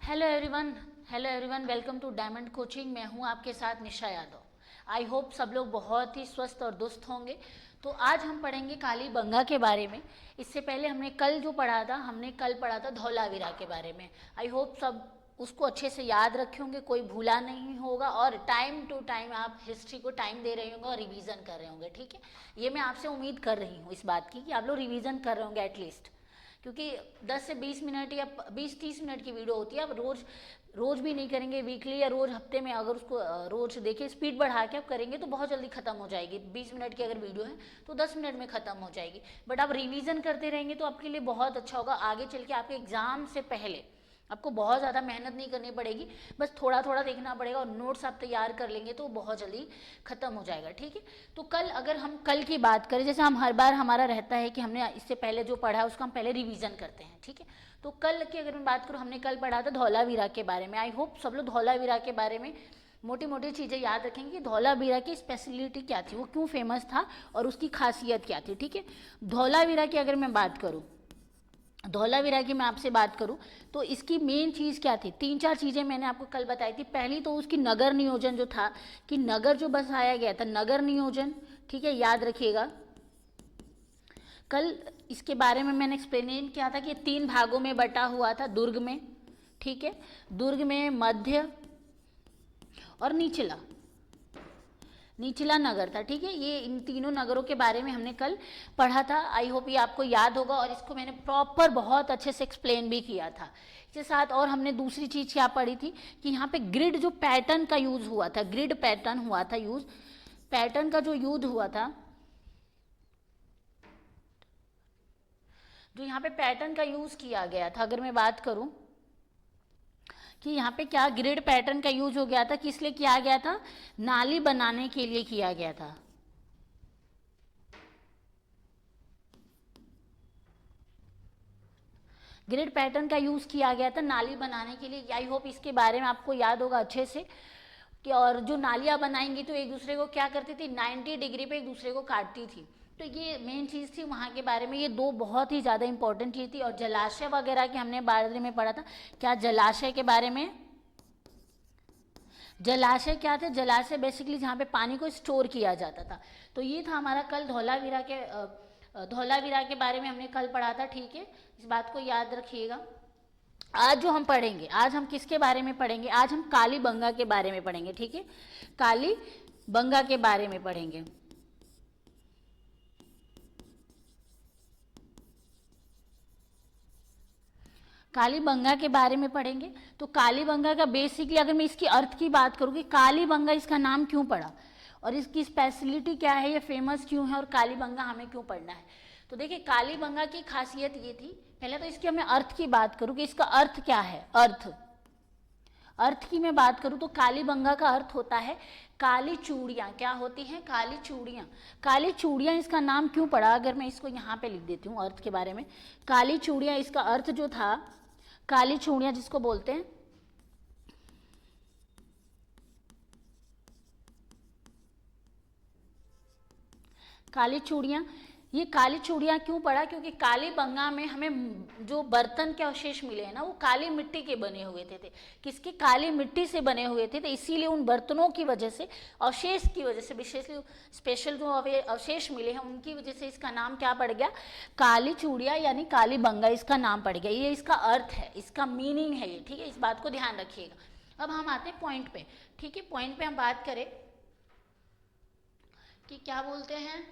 Hello everyone, welcome to Diamond Coaching. मैं हूं आपके साथ निशा यादव। आई होप सब लोग बहुत ही स्वस्थ और दुरुस्त होंगे। तो आज हम पढ़ेंगे कालीबंगा के बारे में। इससे पहले हमने कल पढ़ा था धौलावीरा के बारे में। आई होप सब उसको अच्छे से याद रखे होंगे, कोई भूला नहीं होगा और टाइम टू टाइम आप हिस्ट्री को टाइम दे रहे होंगे और रिवीजन कर रहे होंगे। ठीक है, ये मैं आपसे उम्मीद कर रही हूँ इस बात की कि आप लोग रिवीजन कर रहे होंगे एटलीस्ट, क्योंकि 10 से 20 मिनट या 20-30 मिनट की वीडियो होती है। अब रोज भी नहीं करेंगे, वीकली या रोज हफ्ते में अगर उसको रोज देखिए, स्पीड बढ़ा के आप करेंगे तो बहुत जल्दी खत्म हो जाएगी। 20 मिनट की अगर वीडियो है तो 10 मिनट में खत्म हो जाएगी। बट आप रिवीजन करते रहेंगे तो आपके लिए बहुत अच्छा होगा। आगे चल के आपके एग्जाम से पहले आपको बहुत ज़्यादा मेहनत नहीं करनी पड़ेगी, बस थोड़ा थोड़ा देखना पड़ेगा और नोट्स आप तैयार कर लेंगे तो बहुत जल्दी खत्म हो जाएगा। ठीक है, तो अगर हम कल की बात करें, जैसे हम हर बार हमारा रहता है कि हमने इससे पहले जो पढ़ा है उसका हम पहले रिवीजन करते हैं। ठीक है, तो कल की अगर मैं बात करूँ, हमने कल पढ़ा था धौलावीरा के बारे में। आई होप सब लोग धौलावीरा के बारे में मोटी मोटी चीज़ें याद रखेंगे कि धौलावीरा की स्पेशलिटी क्या थी, वो क्यों फेमस था और उसकी खासियत क्या थी। ठीक है, धौलावीरा की अगर मैं बात करूँ, धौलावीरा की मैं आपसे बात करूं तो इसकी मेन चीज़ क्या थी, 3-4 चीज़ें मैंने आपको कल बताई थी। पहली तो उसकी नगर नियोजन जो था, कि नगर जो बसाया गया था, नगर नियोजन। ठीक है, याद रखिएगा। कल इसके बारे में मैंने एक्सप्लेन किया था कि 3 भागों में बटा हुआ था दुर्ग में। ठीक है, दुर्ग में मध्य और निचला नगर था। ठीक है, ये इन तीनों नगरों के बारे में हमने कल पढ़ा था। आई होप ये आपको याद होगा और इसको मैंने प्रॉपर बहुत अच्छे से एक्सप्लेन भी किया था। इसके साथ और हमने दूसरी चीज़ क्या पढ़ी थी कि यहाँ पे ग्रिड जो पैटर्न का यूज़ हुआ था, ग्रिड पैटर्न हुआ था यूज़, पैटर्न का जो यूज हुआ था, जो यहाँ पे पैटर्न का यूज़ किया गया था, अगर मैं बात करूँ कि यहाँ पे क्या ग्रिड पैटर्न का यूज हो गया था, किस लिए किया गया था, नाली बनाने के लिए किया गया था। ग्रिड पैटर्न का यूज किया गया था नाली बनाने के लिए। आई होप इसके बारे में आपको याद होगा अच्छे से कि, और जो नालियाँ बनाएंगी तो एक दूसरे को क्या करती थी, 90 डिग्री पे एक दूसरे को काटती थी। तो ये मेन चीज़ थी वहाँ के बारे में। ये 2 बहुत ही ज़्यादा इंपॉर्टेंट चीज़ थी। और जलाशय वगैरह के हमने बारे में पढ़ा था। क्या जलाशय के बारे में, जलाशय क्या थे, जलाशय बेसिकली जहाँ पे पानी को स्टोर किया जाता था। तो ये था हमारा कल धौलावीरा के बारे में हमने कल पढ़ा था। ठीक है, इस बात को याद रखिएगा। आज जो हम पढ़ेंगे, आज हम किसके बारे में पढ़ेंगे, आज हम कालीबंगा के बारे में पढ़ेंगे। ठीक है, कालीबंगा के बारे में पढ़ेंगे। कालीबंगा के बारे में पढ़ेंगे। तो कालीबंगा का बेसिकली अगर मैं इसकी अर्थ की बात करूँ कि कालीबंगा इसका नाम क्यों पड़ा और इसकी स्पेशलिटी क्या है, ये फेमस क्यों है और कालीबंगा हमें क्यों पढ़ना है। तो देखिए, कालीबंगा की खासियत ये थी, पहले तो इसकी मैं अर्थ की बात करूँ कि इसका अर्थ क्या है। अर्थ की मैं बात करूँ तो कालीबंगा का अर्थ होता है काली चूड़ियाँ। क्या होती हैं, काली चूड़ियाँ। काली चूड़ियाँ इसका नाम क्यों पड़ा, अगर मैं इसको यहाँ पे लिख देती हूँ अर्थ के बारे में। काली चूड़ियाँ, इसका अर्थ जो था, काली चूड़ियाँ जिसको बोलते हैं, काली चूड़ियाँ, ये काली चूड़ियाँ क्यों पड़ा, क्योंकि कालीबंगा में हमें जो बर्तन के अवशेष मिले हैं ना, वो काली मिट्टी के बने हुए थे। किसके, काली मिट्टी से बने हुए थे। तो इसीलिए उन बर्तनों की वजह से, अवशेष की वजह से, विशेषली स्पेशल जो अवशेष मिले हैं उनकी वजह से इसका नाम क्या पड़ गया, काली चूड़ियाँ यानी कालीबंगा इसका नाम पड़ गया। ये इसका अर्थ है, इसका मीनिंग है ये। ठीक है, इस बात को ध्यान रखिएगा। अब हम आते हैं पॉइंट पे। ठीक है, पॉइंट पे हम बात करें कि क्या बोलते हैं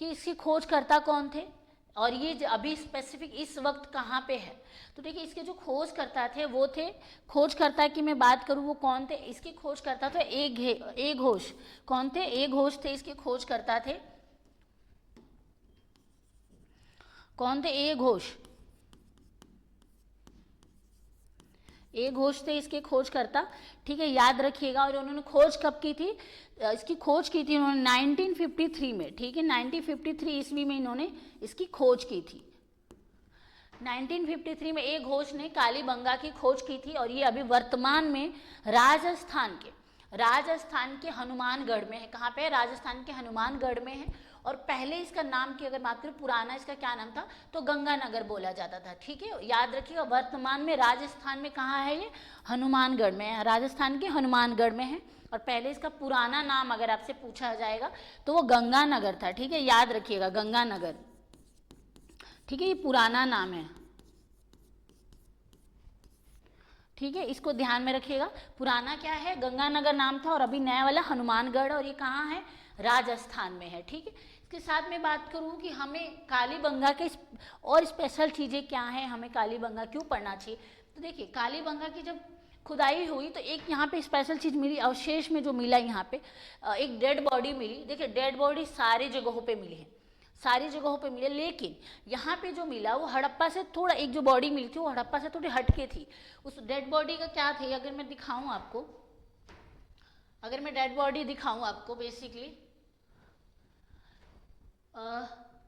कि इसकी खोजकर्ता कौन थे और ये अभी स्पेसिफिक इस वक्त कहाँ पे है। तो देखिए, इसके जो खोजकर्ता थे वो थे, खोजकर्ता की मैं बात करूँ वो कौन थे, इसके खोजकर्ता थे ए घोष। कौन थे, ए घोष थे इसके खोजकर्ता थे। कौन थे, ए घोष। ए घोष थे इसके खोजकर्ता। ठीक है, याद रखिएगा। और उन्होंने खोज कब की थी, इसकी खोज की थी उन्होंने 1953 में। ठीक है, 1953 ईस्वी में इन्होंने इसकी खोज की थी। 1953 में ए घोष ने कालीबंगा की खोज की थी और ये अभी वर्तमान में राजस्थान के हनुमानगढ़ में है। कहाँ पे है, राजस्थान के हनुमानगढ़ में है। और पहले इसका नाम की अगर बात करें, पुराना इसका क्या नाम था, तो गंगानगर बोला जाता था। ठीक है, याद रखिएगा। वर्तमान में राजस्थान में कहाँ है ये, हनुमानगढ़ में है, राजस्थान के हनुमानगढ़ में है। और पहले इसका पुराना नाम अगर आपसे पूछा जाएगा तो वो गंगानगर था। ठीक है, याद रखिएगा, गंगानगर। ठीक है, ये पुराना नाम है। ठीक है, इसको ध्यान में रखिएगा। पुराना क्या है, गंगानगर नाम था, और अभी नया वाला हनुमानगढ़, और ये कहाँ है, राजस्थान में है। ठीक है, इसके साथ में बात करूँ कि हमें कालीबंगा के और स्पेशल चीज़ें क्या हैं, हमें कालीबंगा क्यों पढ़ना चाहिए। तो देखिए, कालीबंगा की जब खुदाई हुई तो एक यहाँ पे स्पेशल चीज़ मिली, अवशेष में जो मिला यहाँ पे एक डेड बॉडी मिली। देखिए, डेड बॉडी सारी जगहों पे मिली है, सारी जगहों पे मिले, लेकिन यहाँ पे जो मिला वो हड़प्पा से थोड़ा, एक जो बॉडी मिली थी वो हड़प्पा से थोड़ी हटके थी। उस डेड बॉडी का क्या थी, अगर मैं दिखाऊं आपको, अगर मैं डेड बॉडी दिखाऊं आपको बेसिकली,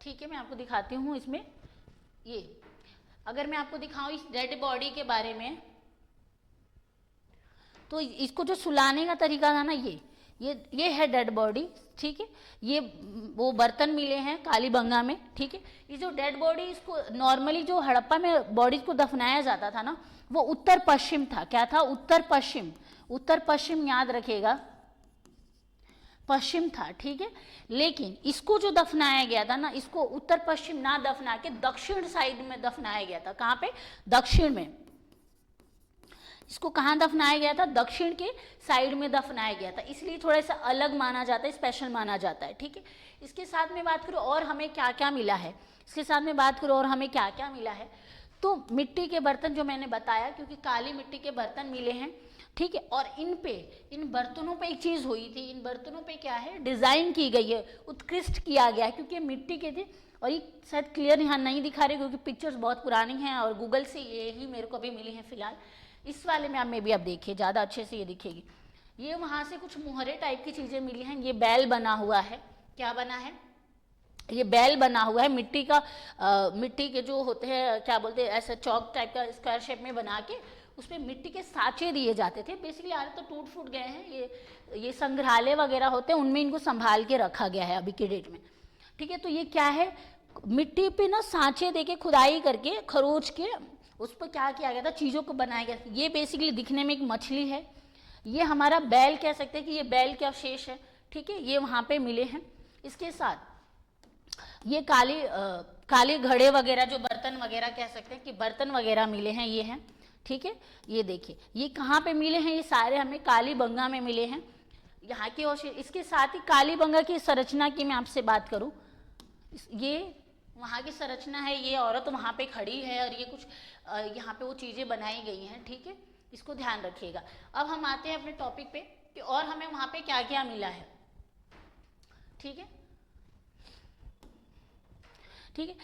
ठीक है, मैं आपको दिखाती हूँ इसमें। ये अगर मैं आपको दिखाऊं इस डेड बॉडी के बारे में, तो इसको जो सुलाने का तरीका था ना, ये है डेड बॉडी। ठीक है, ये वो बर्तन मिले हैं कालीबंगा में। ठीक है, ये जो डेड बॉडी, इसको नॉर्मली जो हड़प्पा में बॉडीज को दफनाया जाता था ना, वो उत्तर पश्चिम था। क्या था, उत्तर पश्चिम, उत्तर पश्चिम, याद रखिएगा, पश्चिम था। ठीक है, लेकिन इसको जो दफनाया गया था ना, इसको उत्तर पश्चिम ना दफना के दक्षिण साइड में दफनाया गया था। कहाँ पे, दक्षिण में। इसको कहाँ दफनाया गया था, दक्षिण के साइड में दफनाया गया था, इसलिए थोड़ा सा अलग माना जाता है, स्पेशल माना जाता है। ठीक है, इसके साथ में बात करूँ और हमें क्या क्या मिला है, इसके साथ में बात करूँ और हमें क्या क्या मिला है, तो मिट्टी के बर्तन जो मैंने बताया, क्योंकि काली मिट्टी के बर्तन मिले हैं। ठीक है, और इन बर्तनों पे एक चीज़ हुई थी, इन बर्तनों पे क्या है, डिज़ाइन की गई है, उत्कृष्ट किया गया है, क्योंकि मिट्टी के थे। और ये शायद क्लियर यहाँ नहीं दिखा रहे क्योंकि पिक्चर्स बहुत पुरानी हैं और गूगल से ये ही मेरे को अभी मिली हैं फिलहाल। इस वाले में आप में भी आप देखिए, ज़्यादा अच्छे से ये दिखेगी। ये वहाँ से कुछ मुहरे टाइप की चीज़ें मिली हैं। ये बैल बना हुआ है, क्या बना है, ये बैल बना हुआ है मिट्टी का, मिट्टी के जो होते हैं, क्या बोलते हैं, ऐसा चौक टाइप का स्क्वायर शेप में बना के उस पर मिट्टी के साँचे दिए जाते थे। बेसिकली आज तो टूट फूट गए हैं, ये संग्रहालय वगैरह होते हैं, उनमें इनको संभाल के रखा गया है अभी के डेट में। ठीक है, तो ये क्या है, मिट्टी पे ना सांचे देके खुदाई करके खरोच के उस पर क्या किया गया था, चीज़ों को बनाया गया। ये बेसिकली दिखने में एक मछली है, ये हमारा बैल कह सकते हैं कि ये बैल के अवशेष है। ठीक है, ये वहाँ पे मिले हैं। इसके साथ ये काले घड़े वगैरह, जो बर्तन वगैरह कह सकते हैं कि बर्तन वगैरह मिले हैं, ये हैं। ठीक है, ये देखिए, ये कहाँ पे मिले हैं, ये सारे हमें कालीबंगा में मिले हैं, यहाँ के अवशेष। इसके साथ ही कालीबंगा की संरचना की मैं आपसे बात करूँ, ये वहाँ की संरचना है, ये औरत वहाँ पे खड़ी है और ये कुछ यहाँ पे वो चीज़ें बनाई गई हैं। ठीक है, इसको ध्यान रखिएगा। अब हम आते हैं अपने टॉपिक पे कि और हमें वहाँ पे क्या क्या मिला है। ठीक है, ठीक है,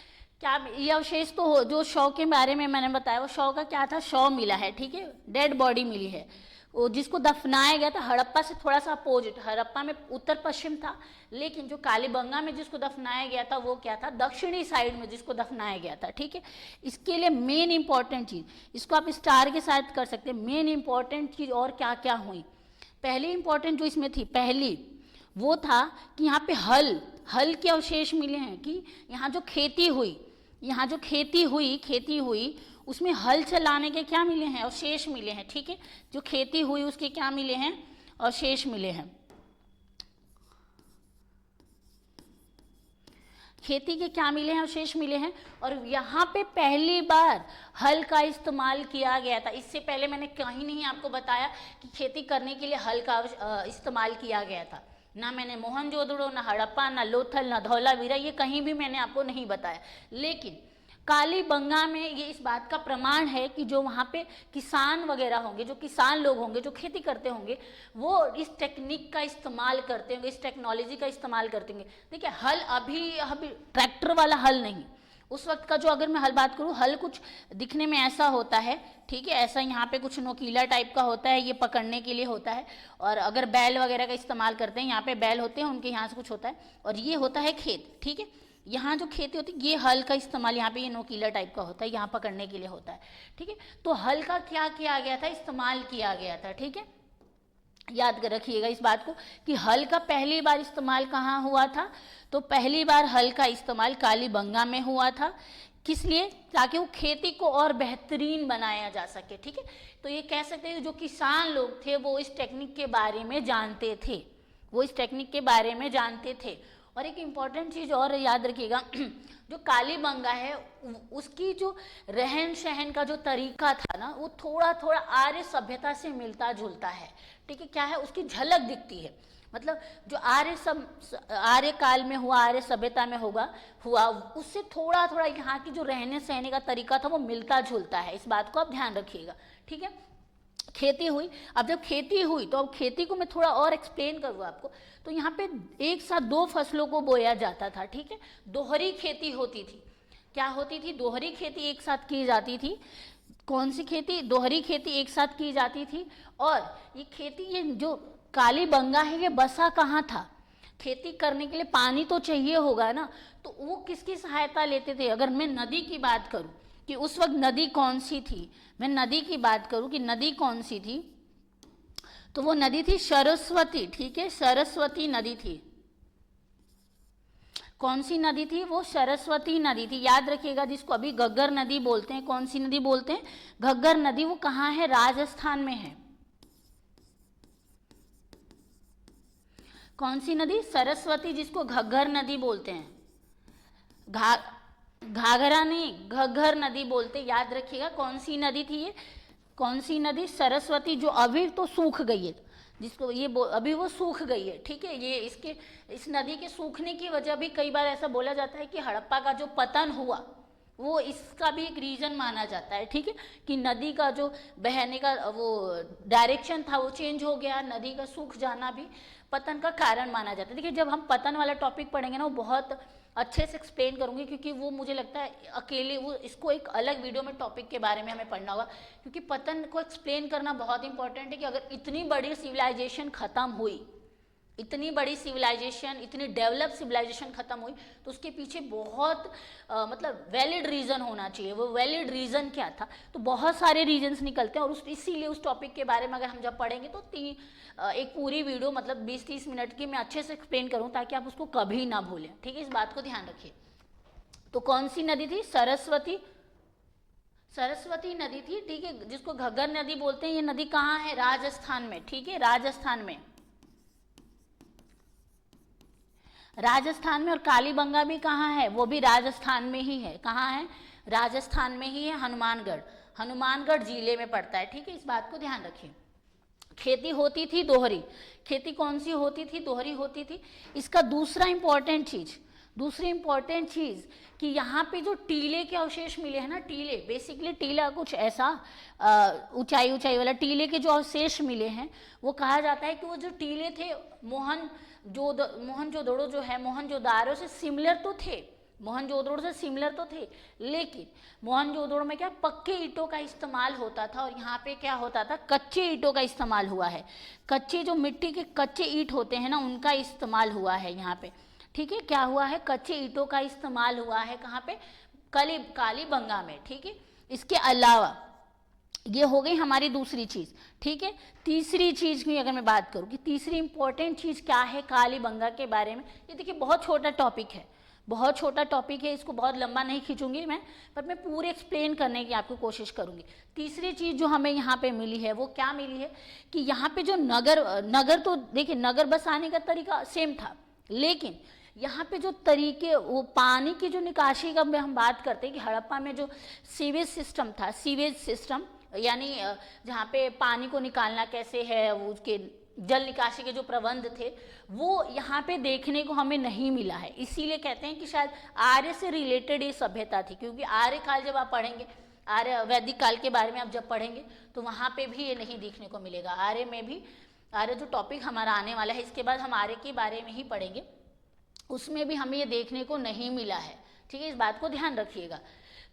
क्या ये अवशेष तो हो, जो शव के बारे में मैंने बताया, वो शव का क्या था, शव मिला है। ठीक है, डेड बॉडी मिली है, वो जिसको दफनाया गया था हड़प्पा से थोड़ा सा अपोजिट, हड़प्पा में उत्तर पश्चिम था, लेकिन जो कालीबंगा में जिसको दफनाया गया था वो क्या था, दक्षिणी साइड में जिसको दफनाया गया था। ठीक है, इसके लिए मेन इंपॉर्टेंट चीज़, इसको आप स्टार के साथ कर सकते हैं, मेन इंपॉर्टेंट चीज़ और क्या क्या हुई। पहली इंपॉर्टेंट जो इसमें थी, पहली वो था कि यहाँ पे हल के अवशेष मिले हैं, कि यहाँ जो खेती हुई, यहाँ जो खेती हुई उसमें हल चलाने के क्या मिले हैं, अवशेष मिले हैं। ठीक है, जो खेती हुई उसके क्या मिले हैं, अवशेष मिले हैं, खेती के क्या मिले हैं, अवशेष मिले हैं। और यहाँ पे पहली बार हल का इस्तेमाल किया गया था। इससे पहले मैंने कहीं नहीं आपको बताया कि खेती करने के लिए हल का इस्तेमाल किया गया था, ना मैंने मोहनजोदड़ो, ना हड़प्पा, ना लोथल, ना धौलावीरा, ये कहीं भी मैंने आपको नहीं बताया। लेकिन कालीबंगा में ये इस बात का प्रमाण है कि जो वहाँ पे किसान वगैरह होंगे, जो किसान लोग होंगे, जो खेती करते होंगे, वो इस टेक्निक का इस्तेमाल करते होंगे, इस टेक्नोलॉजी का इस्तेमाल करते होंगे। देखिए, हल अभी ट्रैक्टर वाला हल नहीं, उस वक्त का जो, अगर मैं हल बात करूँ, हल कुछ दिखने में ऐसा होता है। ठीक है, ऐसा यहाँ पे कुछ नोकीला टाइप का होता है, ये पकड़ने के लिए होता है। और अगर बैल वगैरह का इस्तेमाल करते हैं, यहाँ पे बैल होते हैं, उनके यहाँ से कुछ होता है, और ये होता है खेत। ठीक है, यहाँ जो खेती होती है, ये हल का इस्तेमाल, यहाँ पे ये नोकीला टाइप का होता है, यहाँ पकड़ने के लिए होता है। ठीक है, तो हल का क्या किया गया था, इस्तेमाल किया गया था। ठीक है, याद रखिएगा इस बात को कि हल का पहली बार इस्तेमाल कहाँ हुआ था, तो पहली बार हल का इस्तेमाल कालीबंगा में हुआ था। किस लिए? ताकि वो खेती को और बेहतरीन बनाया जा सके। ठीक है, तो ये कह सकते हैं जो किसान लोग थे वो इस टेक्निक के बारे में जानते थे, वो इस टेक्निक के बारे में जानते थे। और एक इम्पॉर्टेंट चीज़ और याद रखिएगा, जो कालीबंगा है उसकी जो रहन सहन का जो तरीका था ना, वो थोड़ा थोड़ा आर्य सभ्यता से मिलता जुलता है। ठीक है, क्या है, उसकी झलक दिखती है। मतलब जो आर्य काल में हुआ, आर्य सभ्यता में हुआ उससे थोड़ा थोड़ा यहाँ की जो रहने सहने का तरीका था वो मिलता जुलता है। इस बात को आप ध्यान रखिएगा। ठीक है, खेती हुई। अब जब खेती हुई तो अब खेती को मैं थोड़ा और एक्सप्लेन करूँ आपको। तो यहाँ पे एक साथ दो फसलों को बोया जाता था। ठीक है, दोहरी खेती होती थी। क्या होती थी? दोहरी खेती एक साथ की जाती थी। कौन सी खेती? दोहरी खेती एक साथ की जाती थी। और ये खेती, ये जो कालीबंगा है, ये बसा कहाँ था? खेती करने के लिए पानी तो चाहिए होगा ना, तो वो किसकी सहायता लेते थे? अगर मैं नदी की बात करूं कि उस वक्त नदी कौन सी थी, मैं नदी की बात करूं कि नदी कौन सी थी, तो वो नदी थी सरस्वती। ठीक है, सरस्वती नदी थी। कौन सी नदी थी? वो सरस्वती नदी थी। याद रखिएगा, जिसको अभी घग्गर नदी बोलते हैं। कौन सी नदी बोलते हैं? घग्गर नदी। वो कहाँ है? राजस्थान में है। कौन सी नदी? सरस्वती, जिसको घग्गर नदी बोलते हैं। घाघरा नहीं, घग्गर नदी बोलते। याद रखिएगा कौन सी नदी थी ये? कौन सी नदी? सरस्वती, जो अभी तो सूख गई है, जिसको ये अभी वो सूख गई है। ठीक है, ये इस नदी के सूखने की वजह भी कई बार ऐसा बोला जाता है कि हड़प्पा का जो पतन हुआ वो इसका भी एक रीज़न माना जाता है। ठीक है, कि नदी का जो बहने का वो डायरेक्शन था वो चेंज हो गया, नदी का सूख जाना भी पतन का कारण माना जाता है। देखिए, जब हम पतन वाला टॉपिक पढ़ेंगे ना, वो बहुत अच्छे से एक्सप्लेन करूंगी, क्योंकि वो मुझे लगता है अकेले वो इसको एक अलग वीडियो में टॉपिक के बारे में हमें पढ़ना होगा, क्योंकि पतन को एक्सप्लेन करना बहुत इंपॉर्टेंट है। कि अगर इतनी बड़ी सिविलाइजेशन ख़त्म हुई, इतनी बड़ी सिविलाइजेशन, इतनी डेवलप सिविलाइजेशन ख़त्म हुई, तो उसके पीछे बहुत मतलब वैलिड रीज़न होना चाहिए। वो वैलिड रीज़न क्या था? तो बहुत सारे रीजन्स निकलते हैं, और इसीलिए उस टॉपिक के बारे में अगर हम जब पढ़ेंगे तो एक पूरी वीडियो मतलब 20-30 मिनट की मैं अच्छे से एक्सप्लेन करूँ, ताकि आप उसको कभी ना भूलें। ठीक है, इस बात को ध्यान रखिए। तो कौन सी नदी थी? सरस्वती। सरस्वती नदी थी। ठीक है, जिसको घग्गर नदी बोलते हैं। ये नदी कहाँ है? राजस्थान में। ठीक है, राजस्थान में। राजस्थान में। और कालीबंगा भी कहाँ है? वो भी राजस्थान में ही है। कहाँ है? राजस्थान में ही है, हनुमानगढ़। हनुमानगढ़ जिले में पड़ता है। ठीक है, इस बात को ध्यान रखिए। खेती होती थी दोहरी। खेती कौन सी होती थी? दोहरी होती थी। इसका दूसरी इंपॉर्टेंट चीज़ कि यहाँ पे जो टीले के अवशेष मिले हैं ना, टीले, बेसिकली टीला कुछ ऐसा ऊंचाई वाला टीले के जो अवशेष मिले हैं, वो कहा जाता है कि वो जो टीले थे मोहनजोदड़ो जो है, मोहनजोदारो से सिमिलर तो थे, मोहनजोदड़ो से सिमिलर तो थे, लेकिन मोहनजोदड़ो में क्या पक्के ईंटों का इस्तेमाल होता था, और यहाँ पे क्या होता था? कच्चे ईंटों का इस्तेमाल हुआ है। कच्चे जो मिट्टी के कच्चे ईंट होते हैं ना, उनका इस्तेमाल हुआ है यहाँ पे। ठीक है, क्या हुआ है? कच्चे ईंटों का इस्तेमाल हुआ है। कहाँ पे? कालीबंगा में। ठीक है, इसके अलावा ये हो गई हमारी दूसरी चीज़। ठीक है, तीसरी चीज़ की अगर मैं बात करूँ कि तीसरी इंपॉर्टेंट चीज़ क्या है कालीबंगा के बारे में, ये देखिए बहुत छोटा टॉपिक है, बहुत छोटा टॉपिक है, इसको बहुत लंबा नहीं खींचूंगी मैं, पर मैं पूरे एक्सप्लेन करने की आपको कोशिश करूंगी। तीसरी चीज़ जो हमें यहाँ पे मिली है वो क्या मिली है कि यहाँ पे जो नगर तो देखिए नगर बसाने का तरीका सेम था, लेकिन यहाँ पे जो तरीके, वो पानी की जो निकासी का हम बात करते हैं कि हड़प्पा में जो सीवेज सिस्टम था, सीवेज सिस्टम यानी जहाँ पे पानी को निकालना कैसे है, वो उसके जल निकासी के जो प्रबंध थे, वो यहाँ पे देखने को हमें नहीं मिला है। इसीलिए कहते हैं कि शायद आर्य से रिलेटेड ये सभ्यता थी, क्योंकि आर्य काल जब आप पढ़ेंगे, आर्य वैदिक काल के बारे में आप जब पढ़ेंगे तो वहाँ पे भी ये नहीं देखने को मिलेगा। आर्य में भी, आर्य जो टॉपिक हमारा आने वाला है, इसके बाद हम आर्य के बारे में ही पढ़ेंगे, उसमें भी हमें ये देखने को नहीं मिला है। ठीक है, इस बात को ध्यान रखिएगा।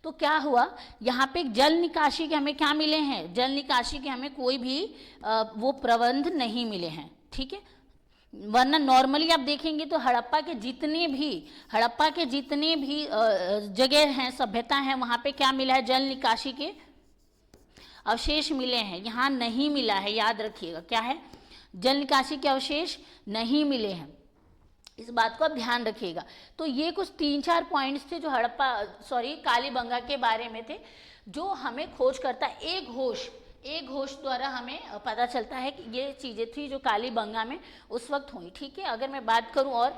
तो क्या हुआ, यहाँ पे जल निकासी के हमें क्या मिले हैं? जल निकासी के हमें कोई भी वो प्रबंध नहीं मिले हैं। ठीक है, वरना नॉर्मली आप देखेंगे तो हड़प्पा के जितने भी जगह हैं, सभ्यता हैं, वहाँ पे क्या मिला है? जल निकासी के अवशेष मिले हैं। यहाँ नहीं मिला है, याद रखिएगा। क्या है? जल निकासी के अवशेष नहीं मिले हैं, इस बात को आप ध्यान रखिएगा। तो ये कुछ 3-4 पॉइंट्स थे जो कालीबंगा के बारे में थे, जो हमें खोज करता एक घोष द्वारा हमें पता चलता है कि ये चीज़ें थी जो कालीबंगा में उस वक्त हुई। ठीक है, अगर मैं बात करूं और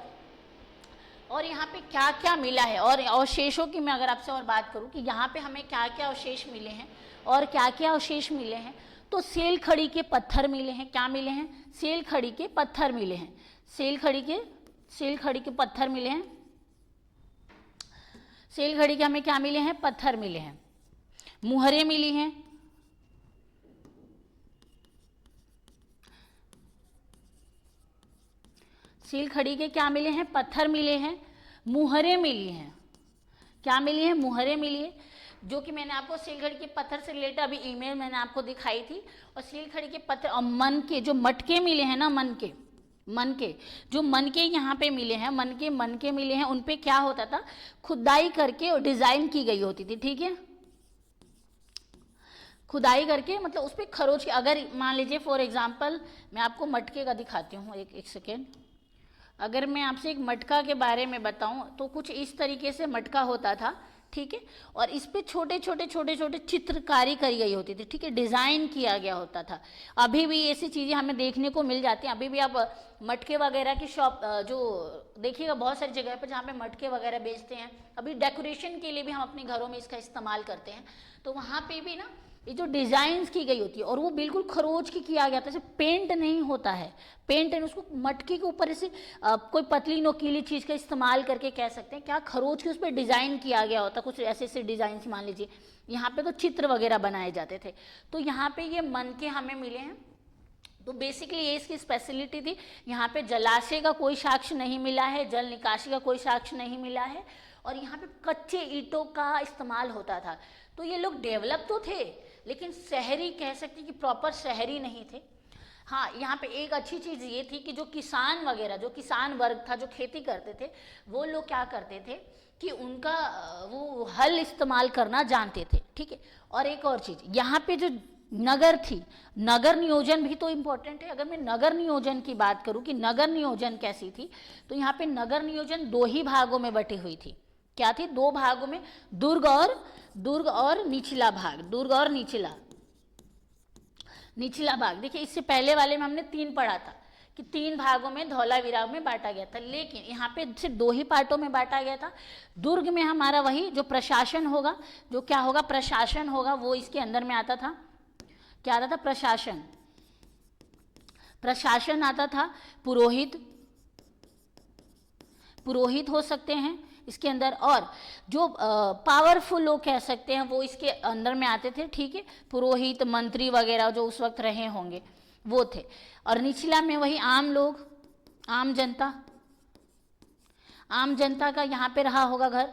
यहाँ पे क्या क्या मिला है, और अवशेषों की मैं अगर आपसे और बात करूं कि यहाँ पे हमें क्या क्या अवशेष मिले हैं और क्या क्या अवशेष मिले हैं, तो सेल खड़ी के पत्थर मिले हैं। क्या मिले हैं? सेल खड़ी के पत्थर मिले हैं। सेल खड़ी के पत्थर मिले हैं। सेल खड़ी के हमें क्या मिले हैं? पत्थर मिले हैं। मुहरें मिली हैं। सील खड़ी के क्या मिले हैं? पत्थर मिले हैं। मुहरें मिली हैं। क्या मिली है? मुहरें मिली है, जो कि मैंने आपको सील खड़ी के पत्थर से रिलेटेड अभी इमेज मैंने आपको दिखाई थी। और सील खड़ी के पत्थर और मन के जो मटके मिले हैं ना, मन के जो मनके यहाँ पे मिले हैं, मनके मिले हैं, उन पे क्या होता था? खुदाई करके और डिजाइन की गई होती थी। ठीक है, खुदाई करके मतलब उस पर खरोच की, अगर मान लीजिए फॉर एग्जाम्पल मैं आपको मटके का दिखाती हूँ, एक सेकेंड। अगर मैं आपसे एक मटका के बारे में बताऊं तो कुछ इस तरीके से मटका होता था। ठीक है, और इस पे छोटे छोटे चित्रकारी करी गई होती थी। ठीक है, डिज़ाइन किया गया होता था। अभी भी ऐसी चीज़ें हमें देखने को मिल जाती हैं। अभी भी आप मटके वगैरह की शॉप जो देखिएगा, बहुत सारी जगह पर जहाँ पे मटके वगैरह बेचते हैं, अभी डेकोरेशन के लिए भी हम अपने घरों में इसका इस्तेमाल करते हैं। तो वहाँ पे भी ना ये जो डिज़ाइंस की गई होती है, और वो बिल्कुल खरोच की किया गया था, जैसे पेंट नहीं होता है, पेंट है उसको मटके के ऊपर ऐसे कोई पतली नोकीली चीज़ का इस्तेमाल करके कह सकते हैं, क्या खरोच के उस पर डिज़ाइन किया गया होता, कुछ ऐसे ऐसे डिज़ाइन मान लीजिए। यहाँ पे तो चित्र वगैरह बनाए जाते थे। तो यहाँ पे ये मन के हमें मिले हैं। तो बेसिकली ये इसकी स्पेशलिटी थी। यहाँ पे जलाशय का कोई साक्ष्य नहीं मिला है, जल निकासी का कोई साक्ष्य नहीं मिला है, और यहाँ पे कच्चे ईंटों का इस्तेमाल होता था। तो ये लोग डेवलप तो थे, लेकिन शहरी कह सकते कि प्रॉपर शहरी नहीं थे। हाँ, यहाँ पे एक अच्छी चीज़ ये थी कि जो किसान वगैरह, जो किसान वर्ग था, जो खेती करते थे, वो लोग क्या करते थे कि उनका वो हल इस्तेमाल करना जानते थे। ठीक है, और एक और चीज़ यहाँ पे जो नगर थी, नगर नियोजन भी तो इम्पोर्टेंट है। अगर मैं नगर नियोजन की बात करूँ कि नगर नियोजन कैसी थी, तो यहाँ पे नगर नियोजन 2 ही भागों में बटी हुई थी। क्या थी? 2 भागों में, दुर्ग और निचला भाग, दुर्ग और निचला भाग। देखिए, इससे पहले वाले में हमने 3 पढ़ा था कि 3 भागों में धौलावीरा में बांटा गया था, लेकिन यहाँ पे सिर्फ 2 ही पार्टों में बांटा गया था। दुर्ग में हमारा वही जो प्रशासन होगा, जो क्या होगा? प्रशासन होगा, वो इसके अंदर में आता था। क्या आता था? प्रशासन आता था। पुरोहित हो सकते हैं इसके अंदर, और जो पावरफुल लोग कह सकते हैं वो इसके अंदर में आते थे। ठीक है, पुरोहित, मंत्री वगैरह जो उस वक्त रहे होंगे वो थे। और निचला में वही आम लोग, आम जनता का यहाँ पे रहा होगा घर।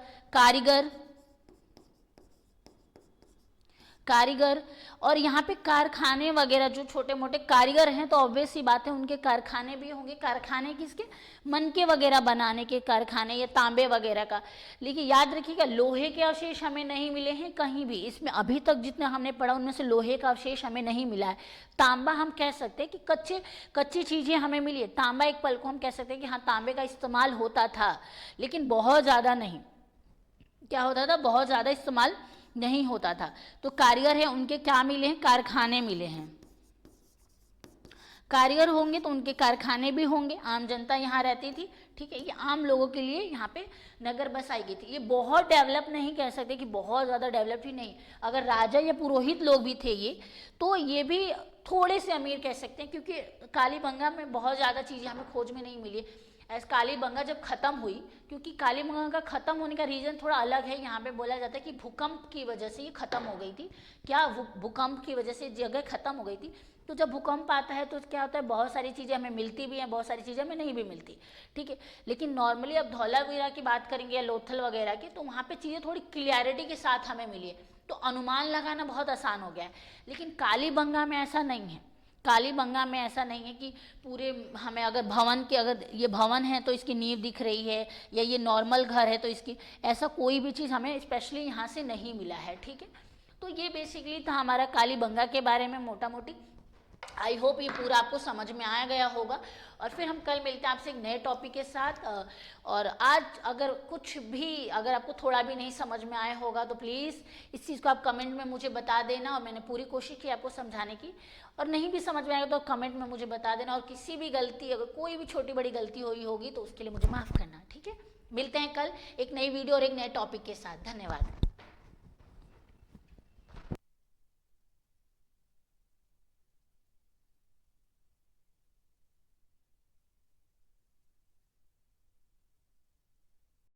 कारीगर, और यहाँ पे कारखाने वगैरह, जो छोटे मोटे कारीगर हैं तो ऑब्वियस सी बात है उनके कारखाने भी होंगे। कारखाने किसके? मनके वगैरह बनाने के कारखाने, या तांबे वगैरह का। लेकिन याद रखिएगा, लोहे के अवशेष हमें नहीं मिले हैं कहीं भी। इसमें अभी तक जितना हमने पढ़ा उनमें से लोहे का अवशेष हमें नहीं मिला है। तांबा हम कह सकते हैं कि कच्ची चीज़ें हमें मिली है। तांबा एक पल को हम कह सकते हैं कि हाँ, तांबे का इस्तेमाल होता था, लेकिन बहुत ज़्यादा नहीं। क्या होता था? बहुत ज़्यादा इस्तेमाल नहीं होता था। तो कारीगर है, उनके क्या मिले हैं? कारखाने मिले हैं। कारीगर होंगे तो उनके कारखाने भी होंगे। आम जनता यहाँ रहती थी। ठीक है, ये आम लोगों के लिए यहाँ पे नगर बसाई गई थी। ये बहुत डेवलप नहीं कह सकते कि बहुत ज़्यादा डेवलप ही नहीं। अगर राजा या पुरोहित लोग भी थे ये, तो ये भी थोड़े से अमीर कह सकते हैं, क्योंकि कालीबंगा में बहुत ज़्यादा चीज़ें हमें खोज में नहीं मिली। कालीबंगा जब खत्म हुई, क्योंकि कालीबंगा का खत्म होने का रीज़न थोड़ा अलग है। यहाँ पे बोला जाता है कि भूकंप की वजह से ये खत्म हो गई थी। क्या? भूकंप की वजह से जगह खत्म हो गई थी। तो जब भूकंप आता है तो क्या होता है? बहुत सारी चीज़ें हमें मिलती भी हैं, बहुत सारी चीज़ें हमें नहीं भी मिलती। ठीक है, लेकिन नॉर्मली अब धौलावीरा की बात करेंगे या लोथल वगैरह की, तो वहाँ पर चीज़ें थोड़ी क्लियरिटी के साथ हमें मिली है, तो अनुमान लगाना बहुत आसान हो गया है। लेकिन कालीबंगा में ऐसा नहीं है। कालीबंगा में ऐसा नहीं है कि पूरे हमें अगर भवन के, अगर ये भवन है तो इसकी नींव दिख रही है, या ये नॉर्मल घर है तो इसकी, ऐसा कोई भी चीज़ हमें स्पेशली यहाँ से नहीं मिला है। ठीक है, तो ये बेसिकली था हमारा कालीबंगा के बारे में मोटा मोटी। आई होप ये पूरा आपको समझ में आ गया होगा। और फिर हम कल मिलते हैं आपसे एक नए टॉपिक के साथ। और आज अगर कुछ भी, अगर आपको थोड़ा भी नहीं समझ में आया होगा तो प्लीज़ इस चीज़ को आप कमेंट में मुझे बता देना। और मैंने पूरी कोशिश की आपको समझाने की, और नहीं भी समझ में आएगा तो कमेंट में मुझे बता देना। और किसी भी गलती, अगर कोई भी छोटी बड़ी गलती हुई होगी तो उसके लिए मुझे माफ़ करना, ठीक है। मिलते हैं कल एक नई वीडियो और एक नए टॉपिक के साथ। धन्यवाद।